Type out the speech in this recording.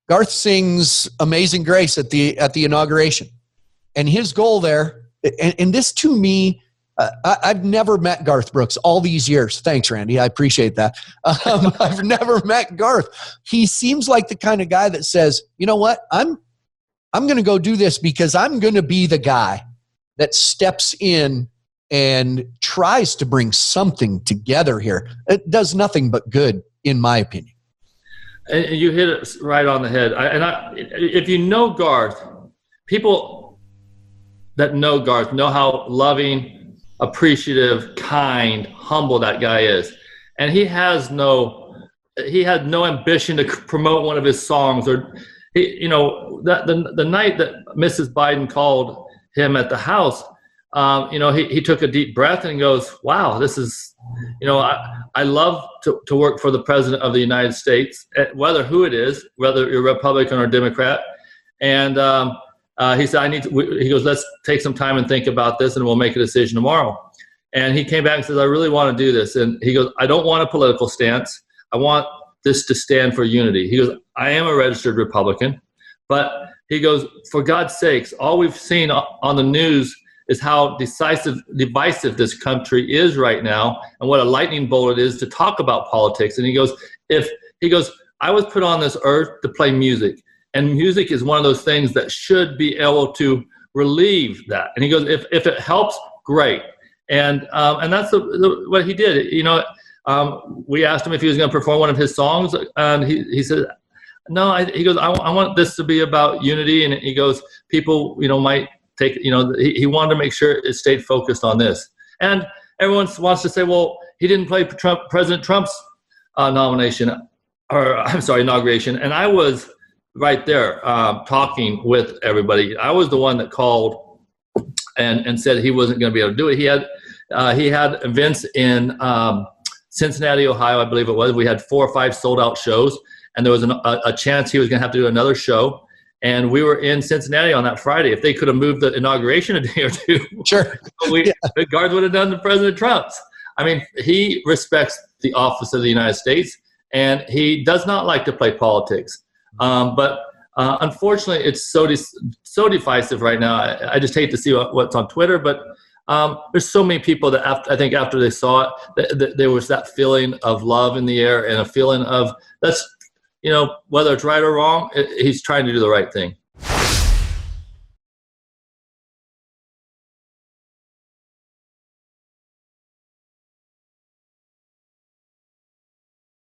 Garth sings Amazing Grace at the inauguration. And his goal there, and this to me, I've never met Garth Brooks all these years. Thanks, Randy. I appreciate that. I've never met Garth. He seems like the kind of guy that says, you know what, I'm going to go do this because I'm going to be the guy that steps in and tries to bring something together here. It does nothing but good, in my opinion. And you hit it right on the head. If you know Garth, people that know Garth know how loving, appreciative, kind, humble that guy is. And he had no ambition to promote one of his songs, or the night that Mrs. Biden called him at the house, he took a deep breath and goes, wow, this is, I love to work for the president of the United States, whether who it is, whether you're Republican or Democrat. And he said, he goes, let's take some time and think about this and we'll make a decision tomorrow. And he came back and says, I really want to do this. And he goes, I don't want a political stance. I want this to stand for unity. He goes, I am a registered Republican, but he goes, for God's sakes, all we've seen on the news is how divisive this country is right now, and what a lightning bolt it is to talk about politics. And he goes, I was put on this earth to play music, and music is one of those things that should be able to relieve that. And he goes, if it helps, great. And that's what he did. We asked him if he was going to perform one of his songs, and he said, no. He goes, I want this to be about unity. And he goes, people, might take, he wanted to make sure it stayed focused on this. And everyone wants to say, well, he didn't play President Trump's inauguration. And I was right there talking with everybody. I was the one that called and said he wasn't going to be able to do it. He had events in Cincinnati, Ohio, I believe it was. We had 4 or 5 sold out shows, and there was a chance he was going to have to do another show. And we were in Cincinnati on that Friday. If they could have moved the inauguration a day or two, sure, Garth would have done the President Trump's. I mean, he respects the office of the United States, and he does not like to play politics. But unfortunately, it's so divisive right now. I just hate to see what's on Twitter, but there's so many people that after they saw it, there was that feeling of love in the air and a feeling of whether it's right or wrong, he's trying to do the right thing.